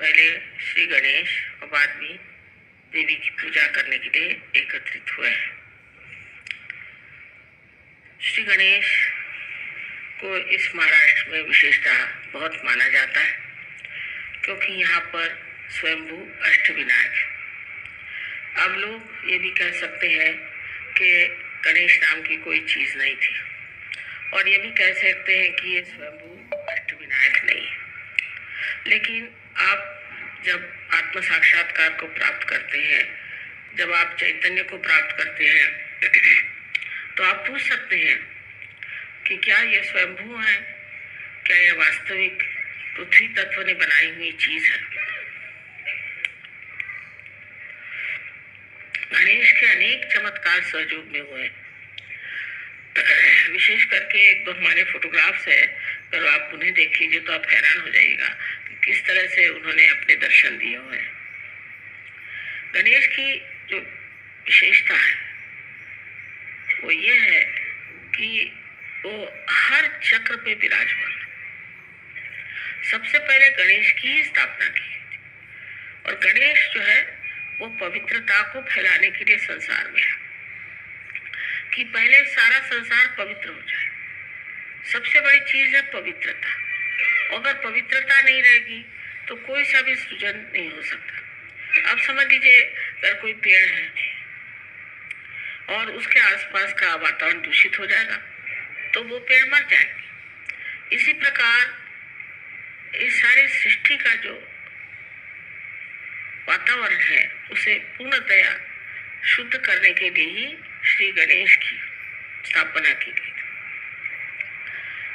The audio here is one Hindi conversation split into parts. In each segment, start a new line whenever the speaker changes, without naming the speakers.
पहले श्री गणेश और बाद में देवी की पूजा करने के लिए एकत्रित हुए हैं। श्री गणेश को इस महाराष्ट्र में विशेषता बहुत माना जाता है, क्योंकि यहाँ पर स्वयंभू अष्टविनायक। अब लोग ये भी कह सकते हैं कि गणेश नाम की कोई चीज़ नहीं थी, और ये भी कह सकते हैं कि ये स्वयंभू अष्टविनायक नहीं है। लेकिन आप जब आत्म साक्षात्कार को प्राप्त करते हैं, जब आप चैतन्य को प्राप्त करते हैं, तो आप पूछ सकते हैं कि क्या यह स्वयंभू है, क्या यह वास्तविक पृथ्वी तत्व ने बनाई हुई चीज है। गणेश के अनेक चमत्कार सहयोग में हुए, विशेष करके एक दो हमारे फोटोग्राफ्स है, अगर आप उन्हें देख लीजिए तो आप हैरान हो जाइएगा कि किस तरह से उन्होंने अपने दर्शन दिए हुए हैं। गणेश की जो विशेषता है वो ये है कि वो हर चक्र पे विराजमान। सबसे पहले गणेश की ही स्थापना की, और गणेश जो है वो पवित्रता को फैलाने के लिए संसार में है, कि पहले सारा संसार पवित्र हो जाए। सबसे बड़ी चीज है पवित्रता। अगर पवित्रता नहीं रहेगी तो कोई सा भी सृजन नहीं हो सकता। अब समझ लीजिए, अगर कोई पेड़ है और उसके आसपास का वातावरण दूषित हो जाएगा तो वो पेड़ मर जाएंगे। इसी प्रकार इस सारी सृष्टि का जो वातावरण है उसे पूर्णतया शुद्ध करने के लिए ही श्री गणेश की स्थापना की गई।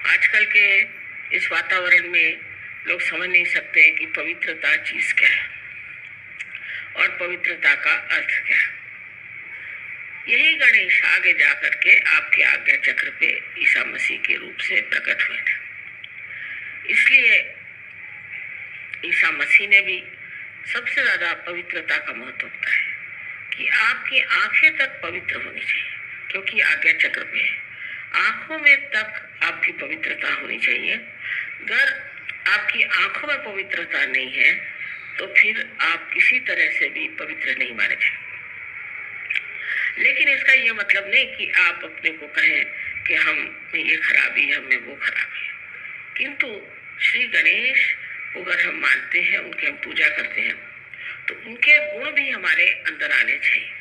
आजकल के इस वातावरण में लोग समझ नहीं सकते हैं कि पवित्रता चीज क्या है और पवित्रता का अर्थ क्या है। यही गणेश आगे जाकर के आपके आज्ञा चक्र पे ईसा मसीह के रूप से प्रकट हुए थे। इसलिए ईसा मसीह ने भी सबसे ज्यादा पवित्रता का महत्व होता है कि आपकी आंखें तक पवित्र होनी चाहिए, क्योंकि आज्ञा चक्र पे है। आंखों में तक आपकी पवित्रता होनी चाहिए। अगर आपकी आंखों में पवित्रता नहीं है तो फिर आप किसी तरह से भी पवित्र नहीं माने जाएंगे। लेकिन इसका यह मतलब नहीं कि आप अपने को कहें कि हम में ये खराबी है, हमें वो खराबी है। किंतु श्री गणेश को अगर हम मानते हैं, उनकी हम पूजा करते हैं, तो उनके गुण भी हमारे अंदर आने चाहिए।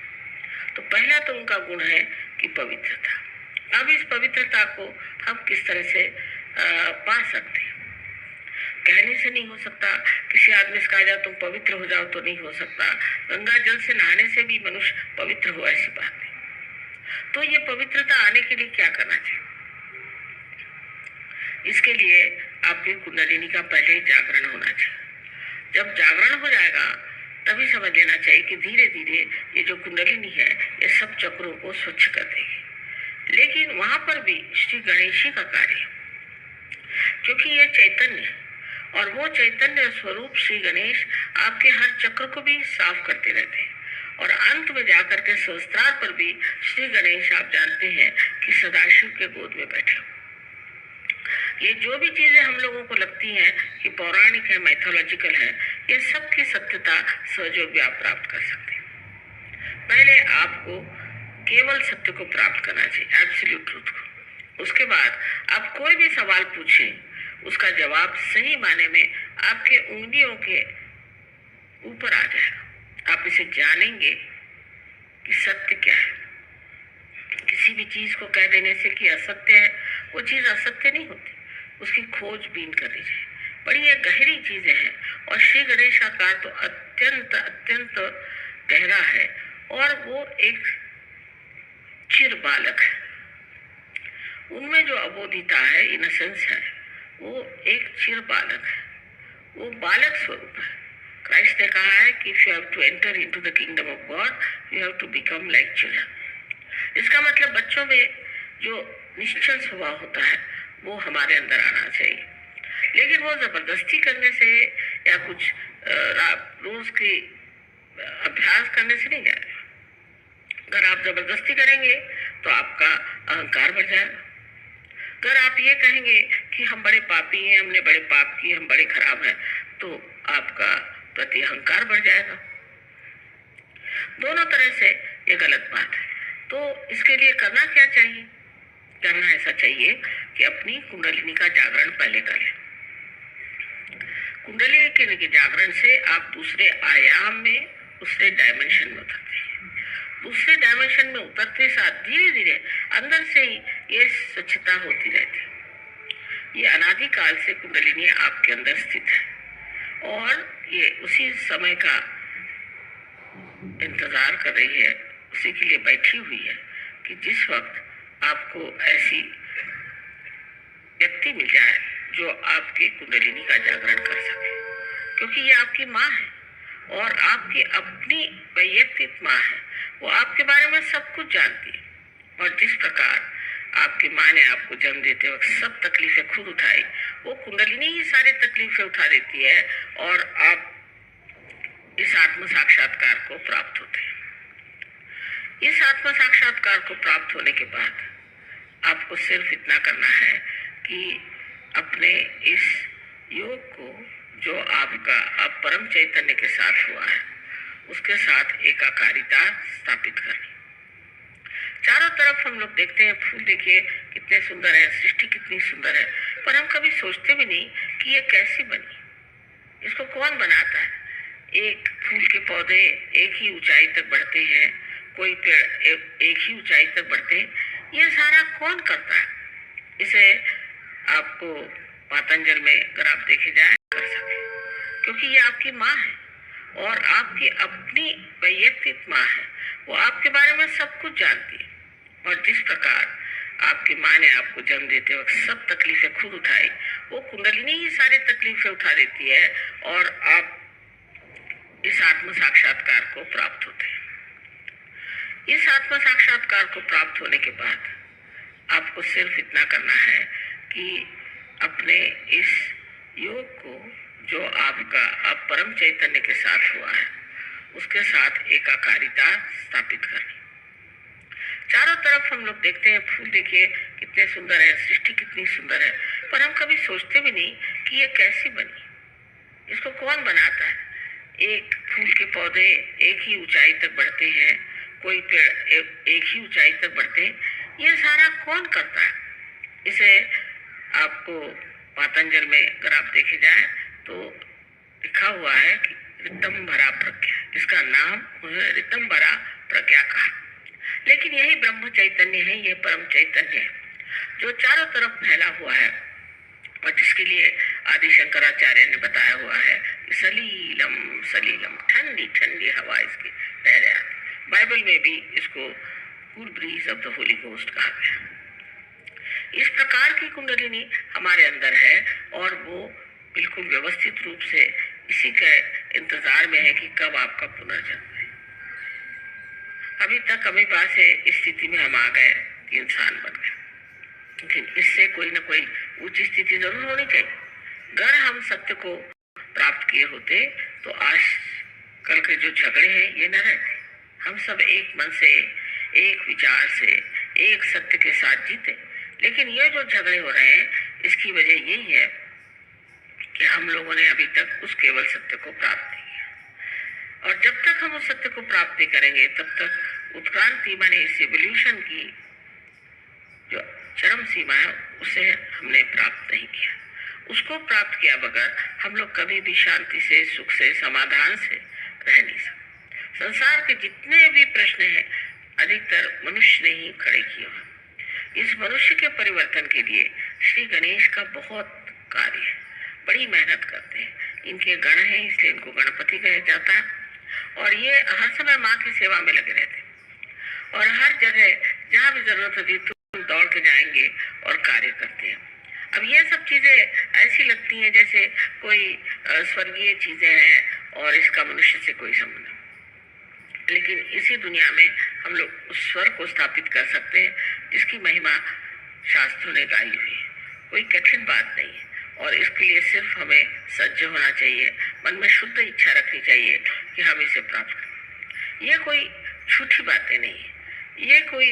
तो पहला तो उनका गुण है कि पवित्रता। अब इस पवित्रता को हम किस तरह से पा सकते हैं? कहने से नहीं हो सकता। किसी आदमी से कहा जाए तुम पवित्र हो जाओ तो नहीं हो सकता। गंगा जल से नहाने से भी मनुष्य पवित्र हो, ऐसी बात नहीं। तो ये पवित्रता आने के लिए क्या करना चाहिए? इसके लिए आपके कुंडलिनी का पहले ही जागरण होना चाहिए। जब जागरण हो जाएगा तभी समझ लेना चाहिए कि धीरे धीरे ये जो कुंडलिनी है ये सब चक्रों को स्वच्छ कर देगी। लेकिन वहां पर भी श्री गणेश जी का कार्य, क्योंकि ये चैतन्य है, और वो चैतन्य स्वरूप श्री गणेश आपके हर चक्र को भी साफ करते रहते हैं। और अंत में जाकर के सहस्त्रार पर भी श्री गणेश आप जानते हैं कि सदाशिव के गोद में बैठे। ये जो भी चीजें हम लोगों को लगती हैं कि पौराणिक है, मैथोलॉजिकल है, ये सब की सत्यता सहयोग भी आप प्राप्त कर सकते हैं। पहले आपको केवल सत्य को प्राप्त करना चाहिए, एब्सोल्यूट ट्रूथ को। उसके बाद आप कोई भी सवाल पूछें, उसका जवाब सही माने में आपके उंगलियों के ऊपर आ जाएगा। आप इसे जानेंगे कि सत्य क्या है। किसी भी चीज को कह देने से कि असत्य है, वो चीज असत्य नहीं होती, उसकी खोजबीन करनी चाहिए। बड़ी ये गहरी चीजें हैं, और श्री गणेश का कार्य तो अत्यंत अत्यंत गहरा है, और वो एक चिर बालक है। उनमें जो अबोधिता है, इनोसेंस है, वो एक चिर बालक है, वो बालक स्वरूप है। क्राइस्ट ने कहा है कि if you have to enter into the kingdom of God you have to become like children. इसका मतलब बच्चों में जो निश्चल स्वभाव होता है वो हमारे अंदर आना चाहिए। लेकिन वो जबरदस्ती करने से या कुछ रोज की अभ्यास करने से नहीं जाएगा। अगर आप जबरदस्ती करेंगे तो आपका अहंकार बढ़ जाएगा। अगर आप ये कहेंगे कि हम बड़े पापी हैं, हमने बड़े पाप किए, हम बड़े खराब हैं, तो आपका प्रति अहंकार बढ़ जाएगा। दोनों तरह से ये गलत बात है। तो इसके लिए करना क्या चाहिए? करना ऐसा चाहिए कि अपनी कुंडलिनी का जागरण पहले कर लें। कुंडली के जागरण से आप दूसरे आयाम में, दूसरे डायमेंशन में उतरते हैं। दूसरे डायमेंशन में उतरते साथ धीरे धीरे अंदर से ही ये स्वच्छता होती रहती है। ये अनादि काल से कुंडलिनी आपके अंदर स्थित है और ये उसी समय का इंतजार कर रही है, उसी के लिए बैठी हुई है कि जिस वक्त आपको ऐसी व्यक्ति मिल जाए जो आपकी कुंडलिनी का जागरण कर सके, क्योंकि ये आपकी माँ है और आपकी अपनी वैयक्तिक माँ है। वो आपके बारे में सब कुछ जानती है और जिस प्रकार आपकी माँ ने आपको जन्म देते वक्त सब तकलीफें खुद उठाई, वो कुंडलिनी ही सारी तकलीफें उठा देती है और आप इस आत्म साक्षात्कार को प्राप्त होते हैं। इस आत्म साक्षात्कार को प्राप्त होने के बाद आपको सिर्फ इतना करना है कि अपने इस योग को जो आपका अब परम चैतन्य के साथ हुआ है, उसके साथ एकाकारिता स्थापित करनी। चारों तरफ हम लोग देखते हैं फूल, देखिए कितने सुंदर है, सृष्टि कितनी सुंदर है, पर हम कभी सोचते भी नहीं कि ये कैसी बनी, इसको कौन बनाता है। एक फूल के पौधे एक ही ऊंचाई तक बढ़ते हैं, कोई पेड़ एक ही ऊंचाई तक बढ़ते हैं, ये सारा कौन करता है? इसे आपको पातंजल में अगर आप देखे जाए कर सके, क्योंकि ये आपकी माँ है और आपकी अपनी वैयक्तिक माँ है। वो आपके बारे में सब कुछ जानती है और जिस प्रकार आपकी माँ ने आपको जन्म देते वक्त सब तकलीफें खुद उठाई, वो कुंडलिनी ही सारी तकलीफें उठा देती है और आप इस आत्म साक्षात्कार को प्राप्त होते हैं। इस आत्म साक्षात्कार को प्राप्त होने के बाद आपको सिर्फ इतना करना है कि अपने इस योग को जो आपका अब परम चैतन्य के साथ हुआ है, उसके साथ एकाकारिता स्थापित करनी। चारों तरफ हम लोग देखते हैं फूल, देखिए कितने सुंदर है, सृष्टि कितनी सुंदर है, पर हम कभी सोचते भी नहीं कि ये कैसी बनी, इसको कौन बनाता है। एक फूल के पौधे एक ही ऊंचाई तक बढ़ते हैं, कोई पेड़ एक ही ऊंचाई तक बढ़ते हैं, ये सारा कौन करता है। इसे आपको पातंजल में अगर आप देखे जाए तो लिखा हुआ है कि ऋतंभरा प्रज्ञा, इसका नाम उन्होंने ऋतंभरा प्रज्ञा कहा। लेकिन यही ब्रह्म चैतन्य है, ये परम चैतन्य है जो चारों तरफ फैला हुआ है और जिसके लिए आदि शंकराचार्य ने बताया हुआ है कि सलीलम सलीलम, ठंडी ठंडी हवा इसकी बह रही है। बाइबल में भी इसको cool bridge of the Holi ghost कहा गया। इस प्रकार की कुंडलिनी हमारे अंदर है और वो बिल्कुल व्यवस्थित रूप से इसी के इंतजार में है कि कब आपका पुनर्जन्म है। अभी तक हमें पास है इस स्थिति में हम आ गए कि इंसान बन गए, लेकिन इससे कोई ना कोई ऊंची स्थिति जरूर होनी चाहिए। अगर हम सत्य को प्राप्त किए होते तो आज कल के जो झगड़े हैं ये न रहते। हम सब एक मन से, एक विचार से, एक सत्य के साथ जीते। लेकिन ये जो झगड़े हो रहे हैं, इसकी वजह यही है कि हम लोगों ने अभी तक उस केवल सत्य को प्राप्त नहीं किया। और जब तक हम उस सत्य को प्राप्त नहीं करेंगे, तब तक उत्क्रांति माने इस एवोल्यूशन की जो चरम सीमा है, उसे हमने प्राप्त नहीं किया। उसको प्राप्त किया बगैर हम लोग कभी भी शांति से, सुख से, समाधान से रह नहीं सकते। संसार के जितने भी प्रश्न हैं, अधिकतर मनुष्य ने ही खड़े किए हैं। इस मनुष्य के परिवर्तन के लिए श्री गणेश का बहुत कार्य है, बड़ी मेहनत करते हैं। इनके गण हैं, इसलिए इनको गणपति कहा जाता है और ये हर समय माँ की सेवा में लगे रहते हैं और हर जगह जहाँ भी जरूरत होती है दौड़ के जाएंगे और कार्य करते हैं। अब ये सब चीजें ऐसी लगती हैं जैसे कोई स्वर्गीय चीजें हैं और इसका मनुष्य से कोई संबंध नहीं, लेकिन इसी दुनिया में हम लोग उस स्वर को स्थापित कर सकते हैं जिसकी महिमा शास्त्रों ने गाई हुई है। कोई कठिन बात नहीं है और इसके लिए सिर्फ हमें सज्ज होना चाहिए, मन में शुद्ध इच्छा रखनी चाहिए कि हम इसे प्राप्त करें। ये कोई झूठी बातें नहीं है, ये कोई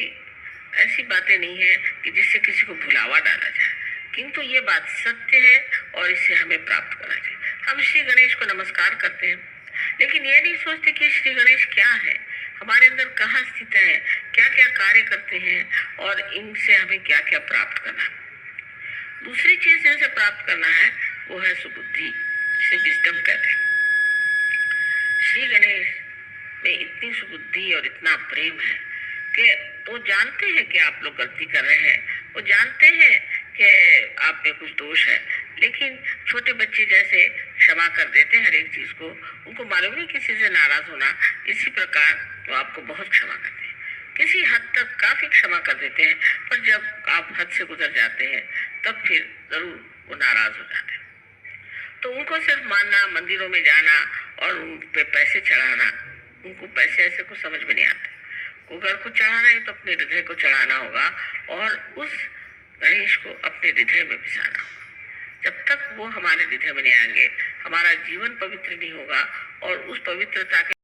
ऐसी बातें नहीं है कि जिससे किसी को भुलावा डाला जाए, किंतु ये बात सत्य है और इसे हमें प्राप्त करना चाहिए। हम श्री गणेश को नमस्कार करते हैं लेकिन ये नहीं सोचते कि श्री गणेश क्या है, हमारे अंदर कहाँ स्थित है, क्या क्या कार्य करते हैं और इनसे हमें क्या क्या प्राप्त करना है। दूसरी चीज इनसे प्राप्त करना है वो है सुबुद्धि, जिसे विजडम कहते हैं। श्री गणेश में इतनी सुबुद्धि और इतना प्रेम है कि वो जानते हैं कि आप लोग गलती कर रहे हैं, वो जानते हैं कि आप में कुछ दोष है, लेकिन छोटे बच्चे जैसे क्षमा कर देते हैं हर एक चीज को। उनको मालूम नहीं किसी से नाराज होना, इसी प्रकार वो आपको बहुत क्षमा करते हैं, किसी हद तक काफी क्षमा कर देते हैं, पर जब आप हद से गुजर जाते हैं तब फिर जरूर वो नाराज हो जाते हैं। तो उनको सिर्फ मानना, मंदिरों में जाना और उन पे पैसे चढ़ाना, उनको पैसे ऐसे कुछ समझ में नहीं आते। को घर को चढ़ाना है तो अपने हृदय को चढ़ाना होगा और उस गणेश को अपने हृदय में बिसाना होगा। जब तक वो हमारे हृदय में नहीं आएंगे, हमारा जीवन पवित्र नहीं होगा और उस पवित्रता के